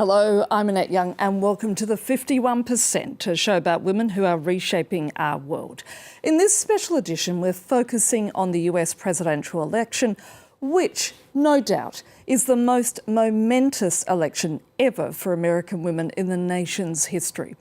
Hello, I'm Annette Young and welcome to the 51%, a show about women who are reshaping our world. In this special edition, we're focusing on the US presidential election, which, no doubt, is the most momentous election ever for American women in the nation's history.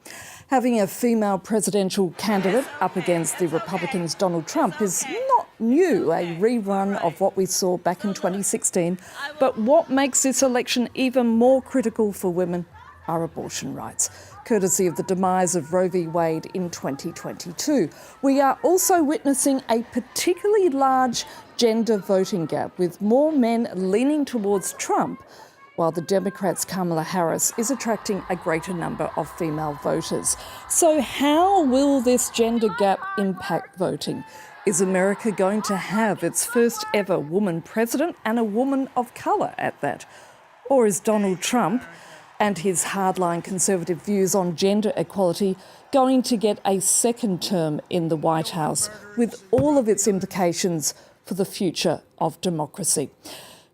Having a female presidential candidate up against the Republicans' Donald Trump is not new, a rerun of what we saw back in 2016. But what makes this election even more critical for women are abortion rights, courtesy of the demise of Roe v. Wade in 2022. We are also witnessing a particularly large gender voting gap, with more men leaning towards Trump, while the Democrats Kamala Harris is attracting a greater number of female voters. So how will this gender gap impact voting? Is America going to have its first ever woman president and a woman of colour at that? Or is Donald Trump and his hardline conservative views on gender equality going to get a second term in the White House, with all of its implications for the future of democracy?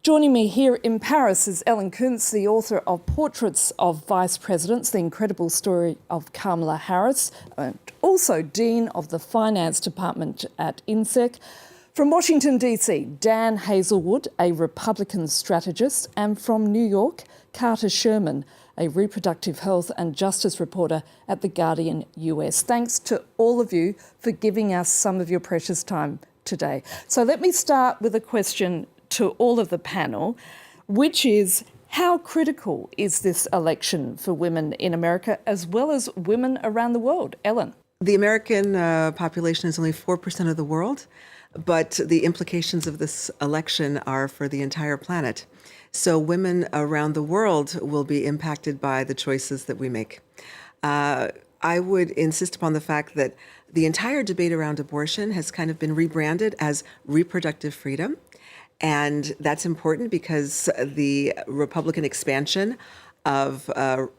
Joining me here in Paris is Ellen Kountz, the author of Portraits of Vice Presidents, The Incredible Story of Kamala Harris, and also Dean of the Finance Department at INSEC. From Washington, DC, Dan Hazelwood, a Republican strategist, and from New York, Carter Sherman, a reproductive health and justice reporter at The Guardian US. Thanks to all of you for giving us some of your precious time today. So let me start with a question to all of the panel, which is, how critical is this election for women in America as well as women around the world? Ellen? The American population is only 4% of the world, but the implications of this election are for the entire planet. So women around the world will be impacted by the choices that we make. I would insist upon the fact that the entire debate around abortion has kind of been rebranded as reproductive freedom. And that's important because the Republican expansion of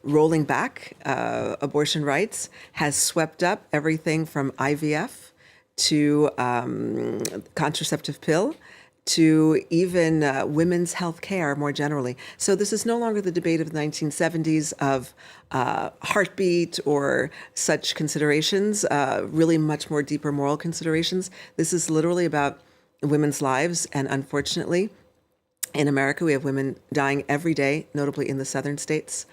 rolling back abortion rights has swept up everything from IVF to contraceptive pill to even women's health care more generally. So this is no longer the debate of the 1970s of heartbeat or such considerations, really much more deeper moral considerations. This is literally about women's lives, and unfortunately, in America, we have women dying every day, notably in the southern states,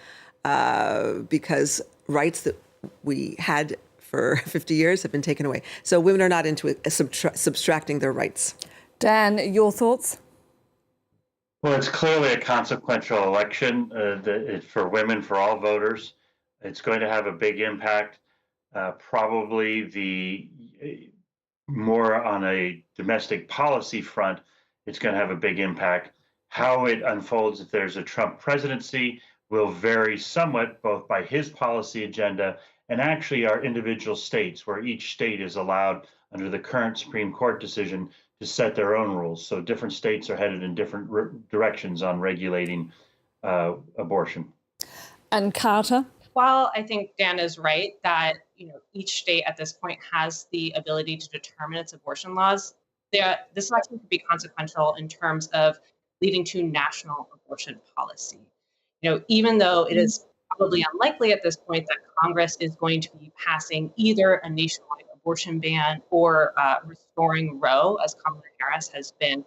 because rights that we had for 50 years have been taken away. So women are not into subtracting their rights. Dan, your thoughts? Well, it's clearly a consequential election for women, for all voters. It's going to have a big impact. Probably more on a domestic policy front, it's going to have a big impact. How it unfolds if there's a Trump presidency will vary somewhat, both by his policy agenda and actually our individual states, where each state is allowed under the current Supreme Court decision to set their own rules. So different states are headed in different directions on regulating abortion. And Carter? While I think Dan is right that each state at this point has the ability to determine its abortion laws, this election could be consequential in terms of leading to national abortion policy. Even though it is probably unlikely at this point that Congress is going to be passing either a nationwide abortion ban or restoring Roe, as Kamala Harris has been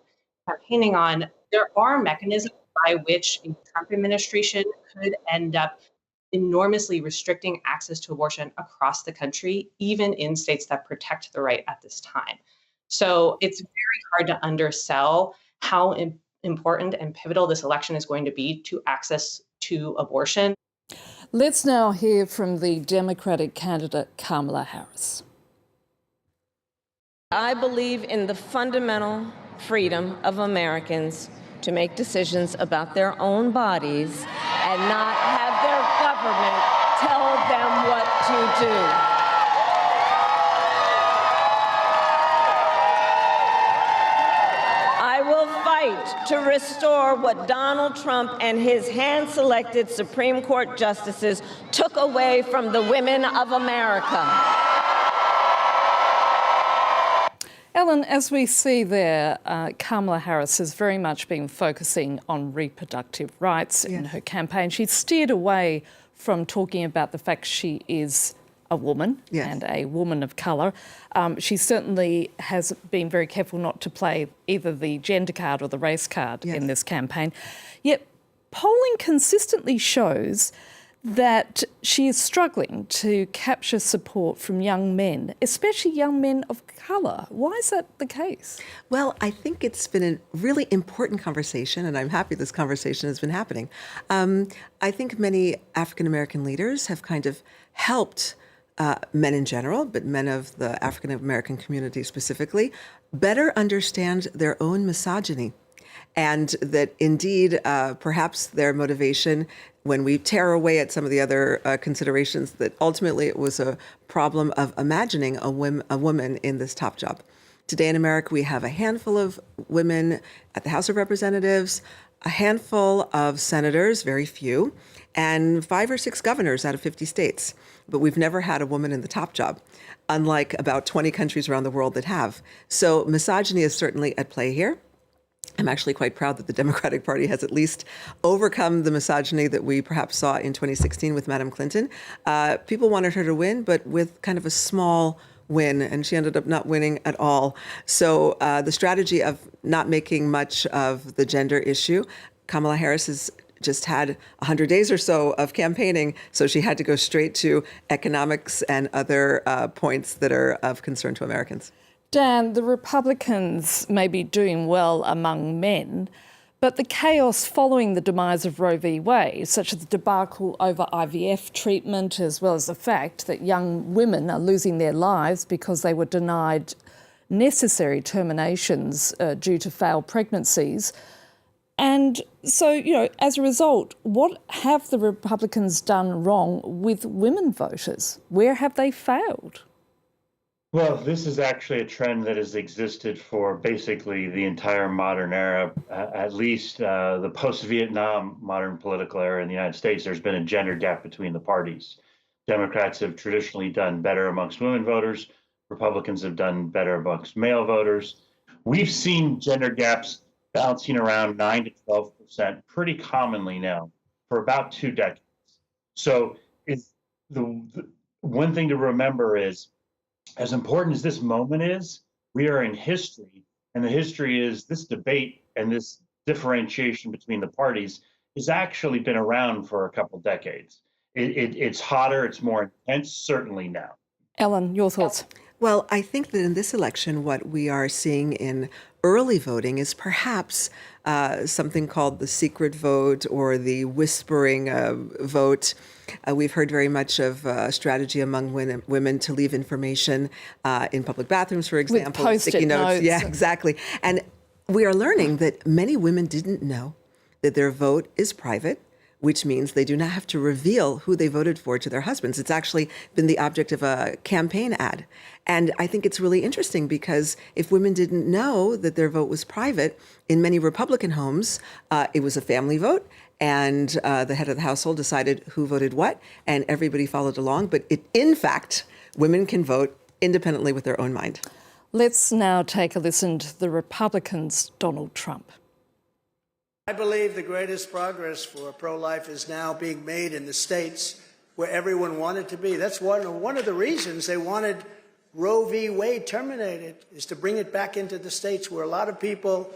campaigning on, there are mechanisms by which a Trump administration could end up enormously restricting access to abortion across the country, even in states that protect the right at this time. So it's very hard to undersell how important and pivotal this election is going to be to access to abortion. Let's now hear from the Democratic candidate Kamala Harris. I believe in the fundamental freedom of Americans to make decisions about their own bodies and not have their government tell them what to do. I will fight to restore what Donald Trump and his hand-selected Supreme Court justices took away from the women of America. Ellen, as we see there, Kamala Harris has very much been focusing on reproductive rights in her campaign. She's steered away from talking about the fact she is a woman and a woman of colour. She certainly has been very careful not to play either the gender card or the race card in this campaign. Yet polling consistently shows that she is struggling to capture support from young men, especially young men of colour. Why is that the case? Well, I think it's been a really important conversation, and I'm happy this conversation has been happening. I think many African American leaders have kind of helped men in general, but men of the African American community specifically, better understand their own misogyny. And that indeed, perhaps their motivation, when we tear away at some of the other considerations, that ultimately it was a problem of imagining a woman in this top job. Today in America, we have a handful of women at the House of Representatives, a handful of senators, very few, and 5 or 6 governors out of 50 states. But we've never had a woman in the top job, unlike about 20 countries around the world that have. So misogyny is certainly at play here. I'm actually quite proud that the Democratic Party has at least overcome the misogyny that we perhaps saw in 2016 with Madam Clinton. People wanted her to win, but with kind of a small win, and she ended up not winning at all. So the strategy of not making much of the gender issue, Kamala Harris has just had 100 days or so of campaigning, so she had to go straight to economics and other points that are of concern to Americans. Dan, the Republicans may be doing well among men, but the chaos following the demise of Roe v. Wade, such as the debacle over IVF treatment, as well as the fact that young women are losing their lives because they were denied necessary terminations due to failed pregnancies. And so, as a result, what have the Republicans done wrong with women voters? Where have they failed? Well, this is actually a trend that has existed for basically the entire modern era, at least the post-Vietnam modern political era in the United States. There's been a gender gap between the parties. Democrats have traditionally done better amongst women voters. Republicans have done better amongst male voters. We've seen gender gaps bouncing around 9 to 12% pretty commonly now for about 2 decades. So it's the one thing to remember is, as important as this moment is, we are in history, and the history is this debate and this differentiation between the parties has actually been around for a couple decades. It's hotter, it's more intense, certainly now. Ellen, your thoughts? Well, I think that in this election, what we are seeing in early voting is perhaps something called the secret vote or the whispering vote. We've heard very much of a strategy among women to leave information in public bathrooms, for example. With Post-it sticky notes. notes. Yeah, exactly. And we are learning that many women didn't know that their vote is private, which means they do not have to reveal who they voted for to their husbands. It's actually been the object of a campaign ad. And I think it's really interesting because if women didn't know that their vote was private, in many Republican homes, it was a family vote, and the head of the household decided who voted what, and everybody followed along. But in fact, women can vote independently with their own mind. Let's now take a listen to the Republicans' Donald Trump. I believe the greatest progress for pro-life is now being made in the states where everyone wanted to be. That's one of the reasons they wanted Roe v. Wade terminated, is to bring it back into the states where a lot of people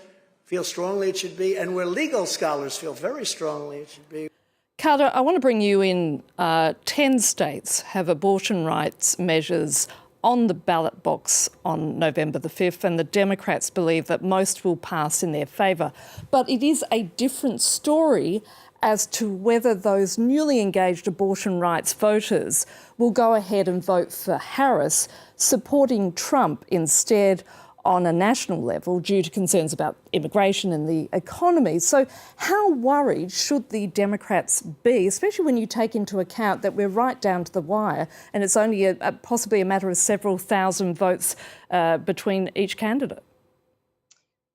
feel strongly it should be, and where legal scholars feel very strongly it should be. Carter, I want to bring you in. 10 states have abortion rights measures on the ballot box on November the 5th, and the Democrats believe that most will pass in their favour. But it is a different story as to whether those newly engaged abortion rights voters will go ahead and vote for Harris, supporting Trump instead on a national level due to concerns about immigration and the economy. So how worried should the Democrats be, especially when you take into account that we're right down to the wire and it's only possibly a matter of several thousand votes between each candidate?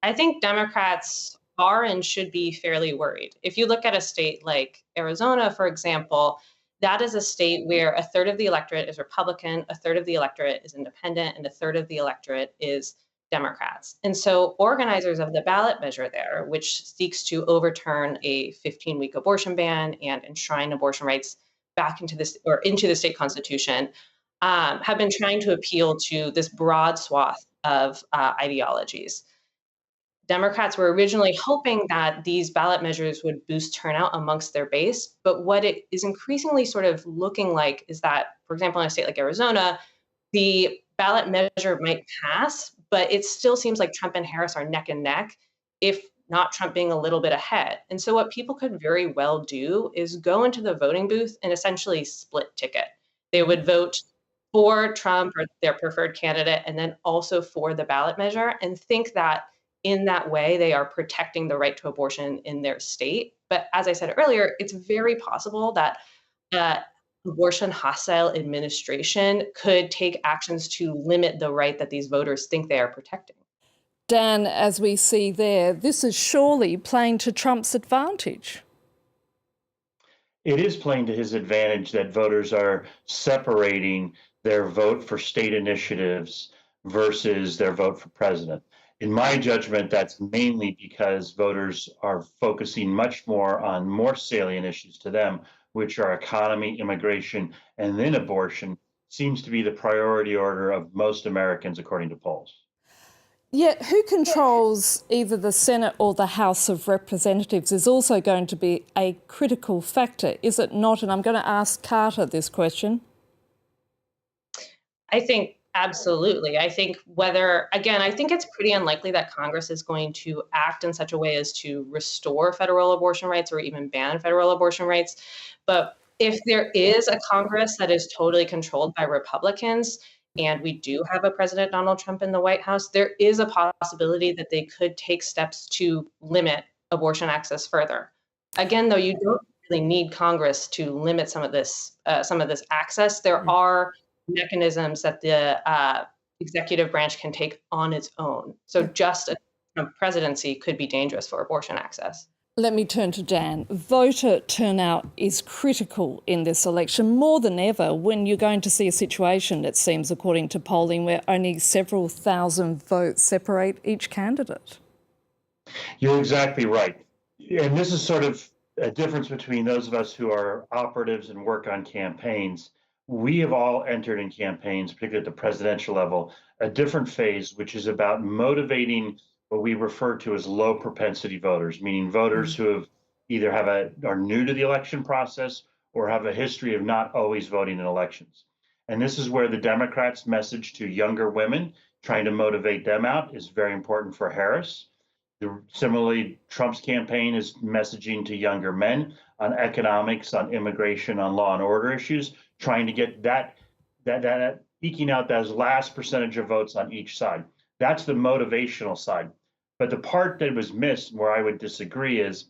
I think Democrats are and should be fairly worried. If you look at a state like Arizona, for example, that is a state where a third of the electorate is Republican, a third of the electorate is independent, and a third of the electorate is Democrats. And so organizers of the ballot measure there, which seeks to overturn a 15-week abortion ban and enshrine abortion rights back into this or into the state constitution, have been trying to appeal to this broad swath of ideologies. Democrats were originally hoping that these ballot measures would boost turnout amongst their base. But what it is increasingly sort of looking like is that, for example, in a state like Arizona, the ballot measure might pass, but it still seems like Trump and Harris are neck and neck, if not Trump being a little bit ahead. And so, what people could very well do is go into the voting booth and essentially split ticket. They would vote for Trump or their preferred candidate, and then also for the ballot measure, and think that in that way they are protecting the right to abortion in their state. But as I said earlier, it's very possible that abortion hostile administration could take actions to limit the right that these voters think they are protecting. Dan, as we see there, this is surely playing to Trump's advantage. It is playing to his advantage that voters are separating their vote for state initiatives versus their vote for president. In my judgment, that's mainly because voters are focusing much more on more salient issues to them, which are economy, immigration, and then abortion seems to be the priority order of most Americans, according to polls. Yet who controls either the Senate or the House of Representatives is also going to be a critical factor, is it not? And I'm going to ask Carter this question. I think absolutely. I think I think it's pretty unlikely that Congress is going to act in such a way as to restore federal abortion rights or even ban federal abortion rights. But if there is a Congress that is totally controlled by Republicans, and we do have a President Donald Trump in the White House, there is a possibility that they could take steps to limit abortion access further. Again, though, you don't really need Congress to limit some of this access. There are mechanisms that the executive branch can take on its own. So just a Trump presidency could be dangerous for abortion access. Let me turn to Dan. Voter turnout is critical in this election more than ever when you're going to see a situation, it seems, according to polling, where only several thousand votes separate each candidate. You're exactly right. And this is sort of a difference between those of us who are operatives and work on campaigns. We have all entered in campaigns, particularly at the presidential level, a different phase, which is about motivating what we refer to as low propensity voters, meaning voters who have either are new to the election process or have a history of not always voting in elections. And this is where the Democrats' message to younger women, trying to motivate them out, is very important for Harris. Similarly, Trump's campaign is messaging to younger men on economics, on immigration, on law and order issues, trying to get that eking out those last percentage of votes on each side. That's the motivational side. But the part that was missed, where I would disagree, is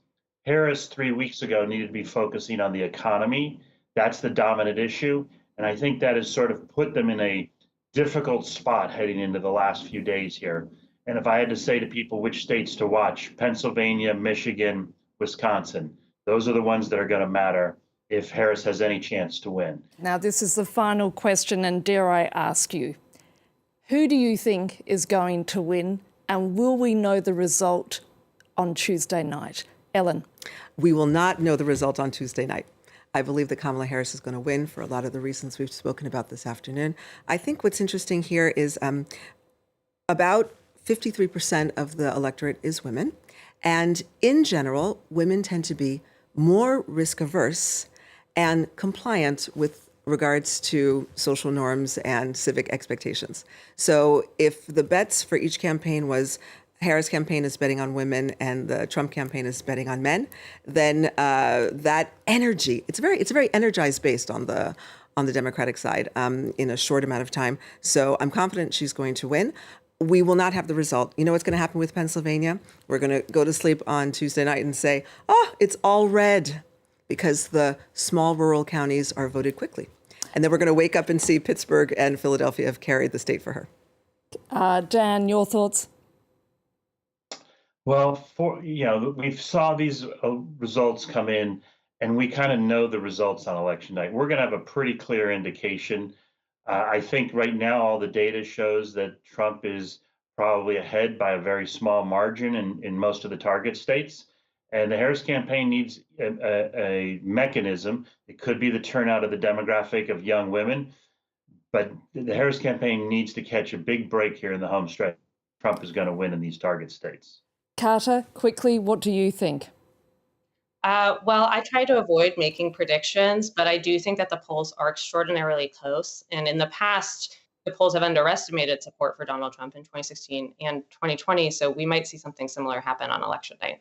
Harris 3 weeks ago needed to be focusing on the economy. That's the dominant issue. And I think that has sort of put them in a difficult spot heading into the last few days here. And if I had to say to people which states to watch, Pennsylvania, Michigan, Wisconsin, those are the ones that are going to matter if Harris has any chance to win. Now, this is the final question, and dare I ask you, who do you think is going to win, and will we know the result on Tuesday night? Ellen? We will not know the result on Tuesday night. I believe that Kamala Harris is going to win for a lot of the reasons we've spoken about this afternoon. I think what's interesting here is about 53% of the electorate is women. And in general, women tend to be more risk averse and compliant with regards to social norms and civic expectations. So if the bets for each campaign was Harris campaign is betting on women and the Trump campaign is betting on men, then that energy, it's a very energized based on the Democratic side in a short amount of time. So I'm confident she's going to win. We will not have the result. You know what's going to happen with Pennsylvania? We're going to go to sleep on Tuesday night and say, it's all red, because the small rural counties are voted quickly. And then we're going to wake up and see Pittsburgh and Philadelphia have carried the state for her. Dan, your thoughts? Well, we saw these results come in, and we kind of know the results on election night. We're going to have a pretty clear indication. I think right now all the data shows that Trump is probably ahead by a very small margin in most of the target states. And the Harris campaign needs a mechanism. It could be the turnout of the demographic of young women, but the Harris campaign needs to catch a big break here in the home stretch. Trump is going to win in these target states. Carter, quickly, what do you think? Well, I try to avoid making predictions, but I do think that the polls are extraordinarily close. And in the past, the polls have underestimated support for Donald Trump in 2016 and 2020. So we might see something similar happen on election day.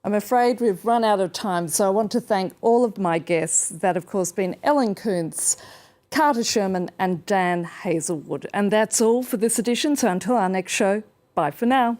I'm afraid we've run out of time, so I want to thank all of my guests. That, of course, been Ellen Kountz, Carter Sherman and Dan Hazelwood. And that's all for this edition. So until our next show, bye for now.